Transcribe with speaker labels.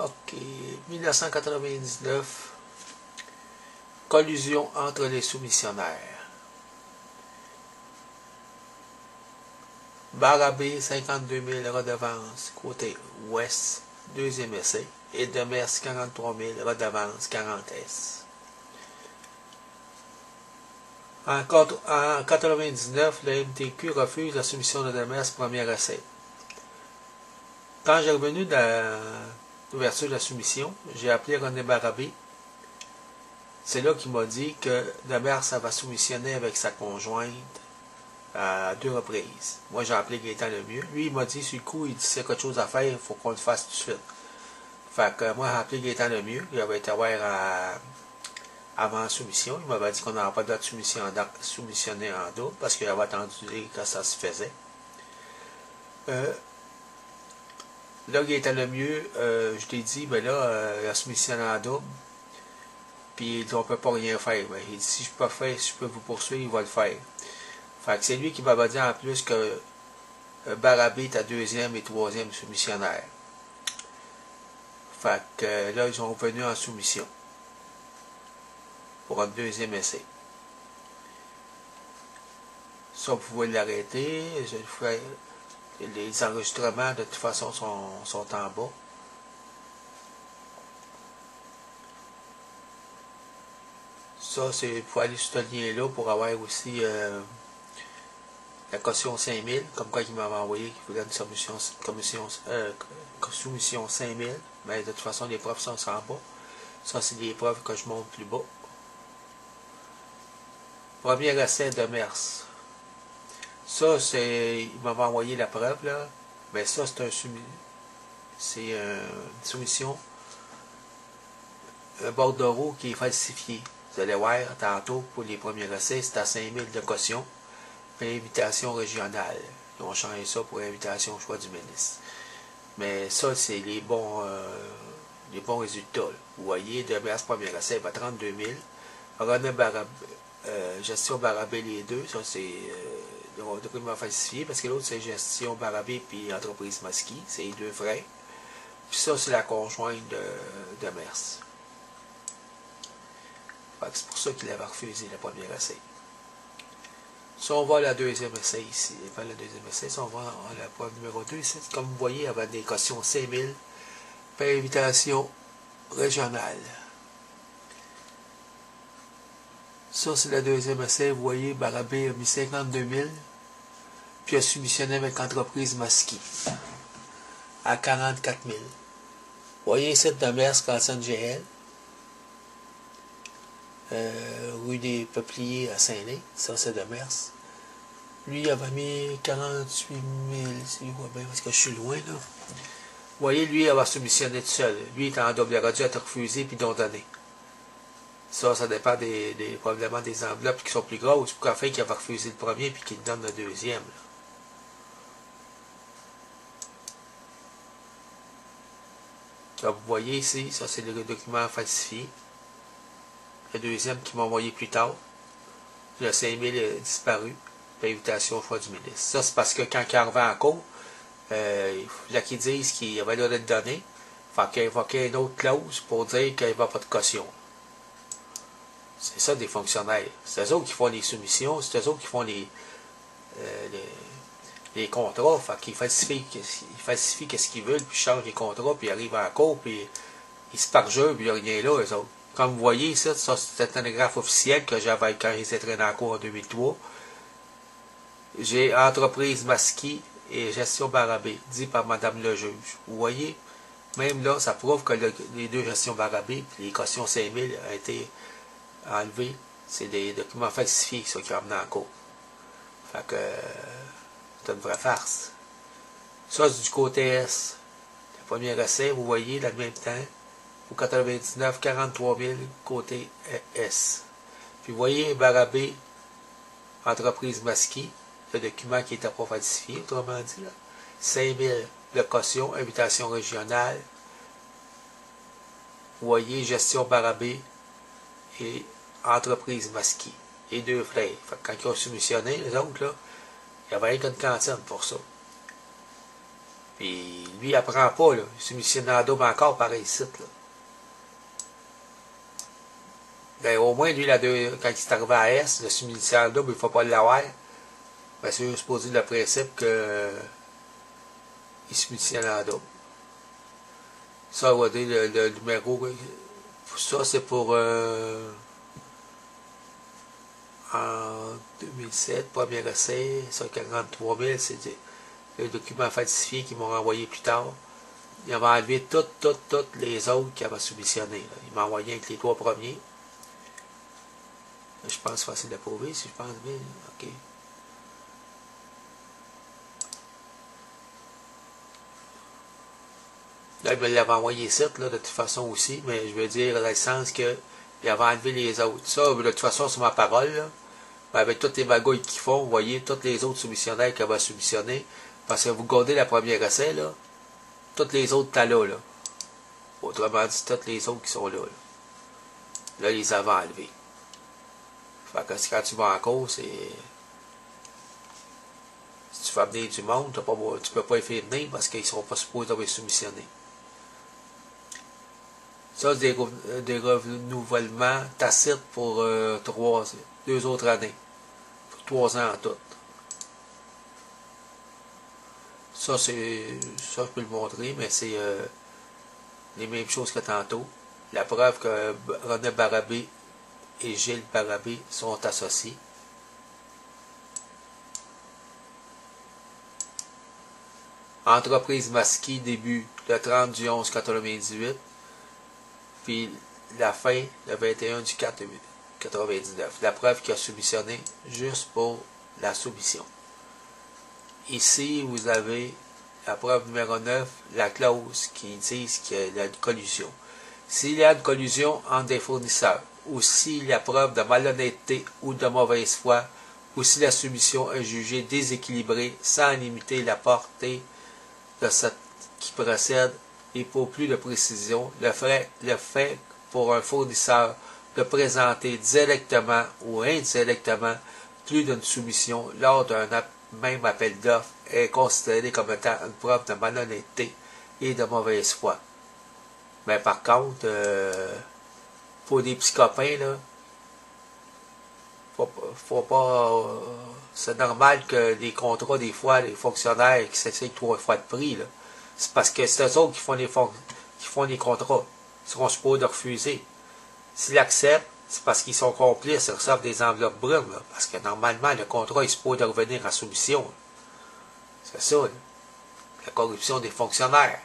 Speaker 1: OK. 1999. Collusion entre les soumissionnaires. Barabé, 52 000 redevances, côté ouest, deuxième essai. Et Demers, 43 000 redevances, 40S. En 1999, le MTQ refuse la soumission de Demers, premier essai. Quand j'ai revenu de l'ouverture de la soumission, j'ai appelé René Barabé. C'est là qu'il m'a dit que Demers va soumissionner avec sa conjointe à 2 reprises. Moi, j'ai appelé Gaétan Lemieux. Lui, il m'a dit, sur le coup, il dit, s'il y a quelque chose à faire, il faut qu'on le fasse tout de suite. Fait que moi, j'ai appelé Gaétan Lemieux. Il avait été voir avant la soumission. Il m'avait dit qu'on n'avait pas le droit de soumissionner en double parce qu'il avait attendu que ça se faisait. Là, Gaétan Lemieux, je t'ai dit, ben là, il a soumissionné en double. Puis on ne peut pas rien faire. Ben, il dit, si je peux vous poursuivre, il va le faire. Fait que c'est lui qui m'avait dit en plus que Barabé est à deuxième et troisième soumissionnaire. Fait que là, ils sont revenus en soumission pour un deuxième essai. Ça, vous pouvez l'arrêter. Les enregistrements, de toute façon, sont en bas. Ça, c'est pour aller sur ce lien-là pour avoir aussi la caution 5000, comme quoi il m'avait envoyé qu'il voulait une soumission 5000. Mais de toute façon, les preuves sont en bas. Ça, c'est les preuves que je montre plus bas. Premier essai de Mers. Ça, c'est. Il m'avait envoyé la preuve, là. Mais ça, c'est une soumission. Un bordereau qui est falsifié. Vous allez voir tantôt pour les premiers essais, c'est à 5000 de caution. Puis invitation régionale. Ils ont changé ça pour invitation au choix du ministre. Mais ça, c'est les bons résultats. Là. Vous voyez, Demers, premier essai, il va 32 000. René Barabé, gestion Barabé, les deux, ça c'est document falsifié, parce que l'autre c'est gestion Barabé puis entreprise Masqui, c'est les deux frères. Puis ça, c'est la conjointe de Demers. C'est pour ça qu'il avait refusé le premier essai. Si on va à la deuxième essai ici, pas le deuxième essai, si on va à la preuve numéro 2 ici, comme vous voyez, avec des cautions 5000 par invitation régionale. Ça, c'est le deuxième essai. Vous voyez, Barabé a mis 52 000, puis a soumissionné avec entreprise Masqui à 44 000. Vous voyez, c'est Demers, Canson GL. Rue des Peupliers à Saint-Lé, ça c'est Demers. Lui, il avait mis 48 000, si vous voyez bien, parce que je suis loin, là. Vous voyez, lui, il avait soumissionné tout seul. Lui, il était en double, il aurait dû être refusé puis donc donné. Ça dépend probablement des enveloppes qui sont plus grosses, pour qu'en fait, qu'il avait refusé le premier puis qu'il donne le deuxième, là. Là, vous voyez ici, ça c'est le document falsifié. Le deuxième qui m'a envoyé plus tard. Le 5000 a disparu. Invitation au choix du ministre. Ça, c'est parce que quand il arrivait en cours, il fallait qu'ils disent qu'il avait l'air de le donner. Fait qu'il invoquait une autre clause pour dire qu'il n'y avait pas de caution. C'est ça des fonctionnaires. C'est eux autres qui font les soumissions, c'est eux autres qui font les contrats. Fait qu'ils falsifient qu'est-ce qu'ils veulent, puis ils changent les contrats, puis ils arrivent en cours, puis ils se parjurent, puis il n'y a rien là, eux autres. Comme vous voyez, ça c'est un télégraphe officiel que j'avais quand ils étaient traînés en cours en 2003. J'ai entreprise Masqui et gestion Barabé, dit par Madame le juge. Vous voyez, même là, ça prouve que les deux gestions Barabé et les cautions 5000 ont été enlevées. C'est des documents falsifiés, ça, qui ont amené en cours. Fait que c'est une vraie farce. Ça, c'est du côté S. Le premier essai, vous voyez, dans le même temps, au 99, 43 000, côté S. Puis vous voyez, Barabé, entreprise Masqui, le document qui n'était pas falsifié, autrement dit, là. 5 000 de caution, invitation régionale. Vous voyez, gestion Barabé et entreprise Masqui. Les deux frères. Fait que quand ils ont soumissionné, les autres, là, il y avait rien qu'une cantine pour ça. Puis lui, il apprend pas, là. Il soumissionne en double encore pareil site, là. Ben, au moins, lui, quand il est arrivé à S, le soumission en double, il ne faut pas l'avoir. Ben, c'est supposé le principe que il soumissionne en double. Ça, on va dire le numéro. Ça, c'est pour en 2007, premier essai, ça, 43 000, c'est le document falsifié qu'ils m'ont envoyé plus tard. Il avait enlevé toutes les autres qui avaient soumissionné. Là. Il m'a envoyé avec les 3 premiers. Je pense que c'est facile à prouver, si je pense bien. OK. Là, il me l'avait envoyé 7, là, de toute façon aussi, mais je veux dire, dans le sens que il avait enlevé les autres. Ça, de toute façon, c'est ma parole, là. Mais avec toutes les magouilles qu'ils font, vous voyez, tous les autres soumissionnaires qui avaient soumissionné, parce que vous gardez la première essai, là, toutes les autres t'as là. Autrement dit, toutes les autres qui sont là. Là, ils les avaient enlevés. Fait que quand tu vas en cours, c'est... Si tu fais venir du monde, tu peux pas les faire venir parce qu'ils ne seront pas supposés avoir soumissionné. Ça, c'est des renouvellements tacites pour 2 autres années. Pour 3 ans en tout. Ça, je peux le montrer, mais c'est les mêmes choses que tantôt. La preuve que René Barabé et Gilles Barabé sont associés. Entreprise masquée, début le 30 du 11 98, puis la fin le 21 du 4 99. La preuve qu'il a soumissionné juste pour la soumission. Ici, vous avez la preuve numéro 9, la clause qui dit qu'il y a une collusion. S'il y a une collusion entre des fournisseurs, ou s'il y a preuve de malhonnêteté ou de mauvaise foi, ou si la soumission est jugée déséquilibrée sans limiter la portée de cette qui procède, et pour plus de précision, le fait pour un fournisseur de présenter directement ou indirectement plus d'une soumission lors d'un même appel d'offres est considéré comme étant une preuve de malhonnêteté et de mauvaise foi. Mais par contre, pour des petits copains, là, faut pas. C'est normal que les contrats, des fois, les fonctionnaires qui s'essayent 3 fois de prix, là. C'est parce que c'est eux autres qui font les contrats. Ils seront supposés de refuser. S'ils acceptent, c'est parce qu'ils sont complices, ils reçoivent des enveloppes brunes, là, parce que normalement, le contrat est supposé de revenir en soumission. C'est ça, là. La corruption des fonctionnaires.